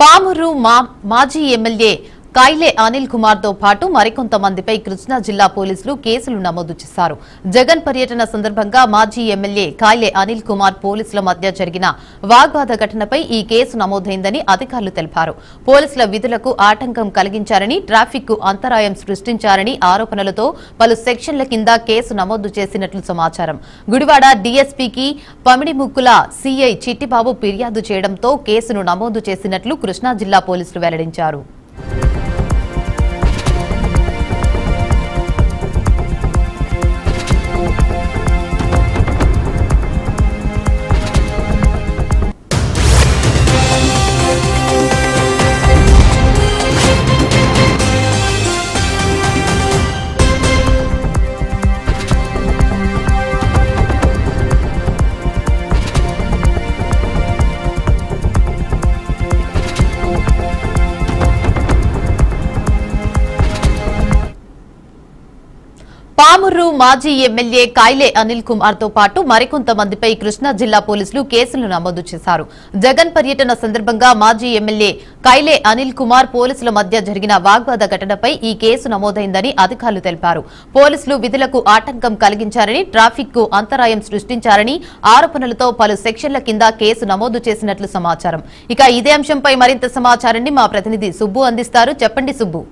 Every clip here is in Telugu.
పామూరు మాజీ ఎమ్మెల్యే కాయిలే అనిల్ కుమార్ తో పాటు మరికొంతమందిపై కృష్ణా జిల్లా పోలీసులు కేసులు నమోదు చేశారు. జగన్ పర్యటన సందర్భంగా మాజీ ఎమ్మెల్యే కాయిలే అనిల్ కుమార్ పోలీసుల మధ్య జరిగిన వాగ్వాద ఘటనపై ఈ కేసు నమోదైందని అధికారులు తెలిపారు. పోలీసుల విధులకు ఆటంకం కలిగించారని, ట్రాఫిక్ కు అంతరాయం సృష్టించారని ఆరోపణలతో పలు సెక్షన్ల కింద కేసు నమోదు చేసినట్లు సమాచారం. గుడివాడ డీఎస్పీకి పమిడిముక్కుల సీఐ చిట్టిబాబు ఫిర్యాదు చేయడంతో కేసును నమోదు చేసినట్లు కృష్ణా జిల్లా పోలీసులు వెల్లడించారు. పామూరు మాజీ ఎమ్మెల్యే కాయిలే అనిల్ కుమార్ తో పాటు మరికొంతమందిపై కృష్ణా జిల్లా పోలీసులు కేసులు నమోదు చేశారు. జగన్ పర్యటన సందర్భంగా మాజీ ఎమ్మెల్యే కాయిలే అనిల్ కుమార్ పోలీసుల మధ్య జరిగిన వాగ్వాద ఘటనపై ఈ కేసు నమోదైందని అధికారులు తెలిపారు. పోలీసులు విధులకు ఆటంకం కలిగించారని, ట్రాఫిక్ కు అంతరాయం సృష్టించారని ఆరోపణలతో పలు సెక్షన్ల కింద కేసు నమోదు చేసినట్లు సమాచారం. ఇక ఇదే అంశంపై మరింత సమాచారాన్ని మా ప్రతినిధి సుబ్బు అందిస్తారు. చెప్పండి సుబ్బు.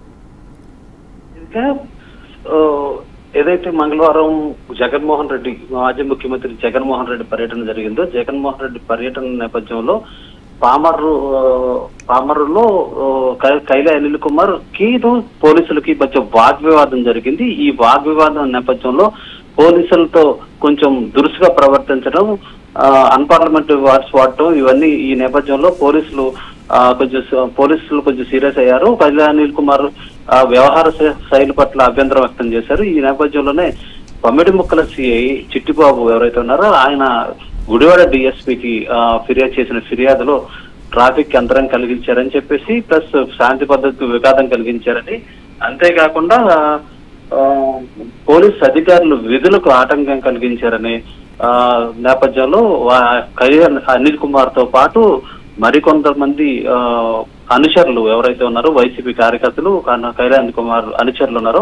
ఏదైతే మంగళవారం జగన్మోహన్ రెడ్డి మాజీ ముఖ్యమంత్రి జగన్మోహన్ రెడ్డి పర్యటన జరిగిందో, జగన్మోహన్ రెడ్డి పర్యటన నేపథ్యంలో పామరులో కైలే అనిల్ కుమార్ కి పోలీసులకి మధ్య వాగ్వివాదం జరిగింది. ఈ వాగ్వివాదం నేపథ్యంలో పోలీసులతో కొంచెం దురుసుగా ప్రవర్తించడం, అన్పార్లమెంటరీ వర్డ్స్ వాడటం, ఇవన్నీ ఈ నేపథ్యంలో పోలీసులు కొంచెం సీరియస్ అయ్యారు. కైలే అనిల్ కుమార్ వ్యవహార శైలి పట్ల అభ్యంతరం వ్యక్తం చేశారు. ఈ నేపథ్యంలోనే పమిడిముక్కల సిఐ చిట్టిబాబు ఎవరైతే ఉన్నారో ఆయన గుడివాడ డిఎస్పీకి ఫిర్యాదు చేసిన ఫిర్యాదులో ట్రాఫిక్ అంతరం కలిగించారని చెప్పేసి, ప్లస్ శాంతి భద్రతకు విఘాతం కలిగించారని, అంతేకాకుండా పోలీస్ అధికారులు విధులకు ఆటంకం కలిగించారని నేపథ్యంలో కైలే అనిల్ కుమార్ తో పాటు మరికొంతమంది అనుచరులు ఎవరైతే ఉన్నారో, వైసీపీ కార్యకర్తలు కైలే అనిల్ కుమార్ అనుచరులు ఉన్నారో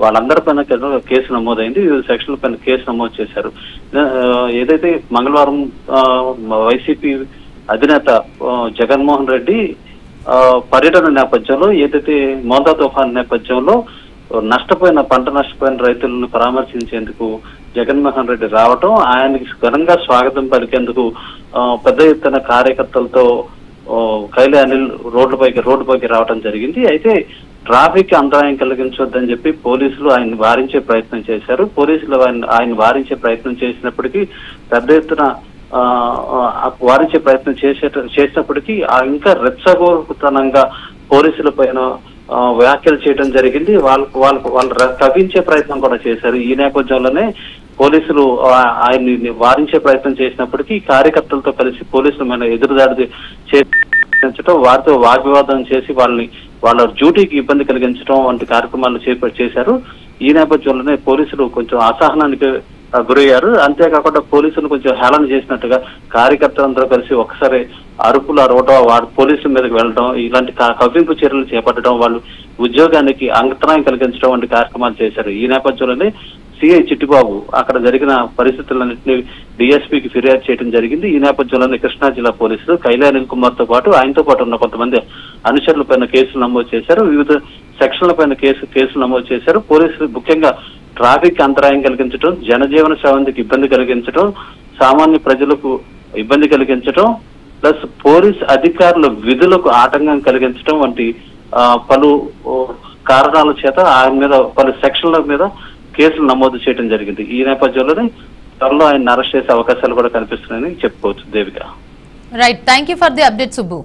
వాళ్ళందరిపైన కేసు నమోదైంది. వివిధ సెక్షన్ల పైన కేసు నమోదు చేశారు. ఏదైతే మంగళవారం వైసీపీ అధినేత జగన్మోహన్ రెడ్డి పర్యటన నేపథ్యంలో, ఏదైతే మోందా తుఫాన్ నేపథ్యంలో పంట నష్టపోయిన రైతులను పరామర్శించేందుకు జగన్మోహన్ రెడ్డి రావటం, ఆయనకి ఘనంగా స్వాగతం పలికేందుకు పెద్ద ఎత్తున కార్యకర్తలతో కైలే అనిల్ రోడ్డుపైకి రావడం జరిగింది. అయితే ట్రాఫిక్ అంతరాయం కలిగించొద్దని చెప్పి పోలీసులు ఆయన వారించే ప్రయత్నం చేశారు. పోలీసులు ఆయన వారించే ప్రయత్నం చేసినప్పటికీ పెద్ద ఎత్తున వారించే ప్రయత్నం చేసినప్పటికీ ఇంకా రెచ్చగొడుతనంగా పోలీసుల పైన వ్యాఖ్యలు చేయడం జరిగింది. వాళ్ళు తగ్గించే ప్రయత్నం కూడా చేశారు. ఈ నేపథ్యంలోనే పోలీసులు ఆయన్ని వారించే ప్రయత్నం చేసినప్పటికీ కార్యకర్తలతో కలిసి పోలీసుల మీద ఎదురుదాడి చేయించడం, వారితో వాగ్వివాదం చేసి వాళ్ళ డ్యూటీకి ఇబ్బంది కలిగించడం వంటి కార్యక్రమాలు చేశారు. ఈ నేపథ్యంలోనే పోలీసులు కొంచెం అసహనానికి గురయ్యారు. అంతేకాకుండా పోలీసులు కొంచెం హేళన చేసినట్టుగా కార్యకర్తలందరూ కలిసి ఒకసారి అరుపులు అరవడం, పోలీసుల మీదకి వెళ్ళడం, ఇలాంటి కవ్వింపు చర్యలు చేపట్టడం, వాళ్ళు ఉద్యోగానికి అంతరాయం కలిగించడం వంటి కార్యక్రమాలు చేశారు. ఈ నేపథ్యంలోనే సిఐ చిట్టిబాబు అక్కడ జరిగిన పరిస్థితులన్నింటినీ డిఎస్పీకి ఫిర్యాదు చేయడం జరిగింది. ఈ నేపథ్యంలోనే కృష్ణా జిల్లా పోలీసులు కైలే అనిల్ కుమార్ తో పాటు ఆయనతో పాటు ఉన్న కొంతమంది అనుచరుల పైన కేసులు నమోదు చేశారు. వివిధ సెక్షన్ల పైన కేసులు నమోదు చేశారు. పోలీసులు ముఖ్యంగా ట్రాఫిక్ అంతరాయం కలిగించడం, జనజీవన శ్రవంతికి ఇబ్బంది కలిగించడం, సామాన్య ప్రజలకు ఇబ్బంది కలిగించడం, ప్లస్ పోలీస్ అధికారుల విధులకు ఆటంకం కలిగించడం వంటి పలు కారణాల చేత ఆయన మీద పలు సెక్షన్ల మీద కేసులు నమోదు చేయడం జరిగింది. ఈ నేపథ్యంలోనే త్వరలో ఆయన అరెస్ట్ చేసే అవకాశాలు కూడా కనిపిస్తున్నాయని చెప్పుకోవచ్చు. Devika. Right, thank you for the update Subbu.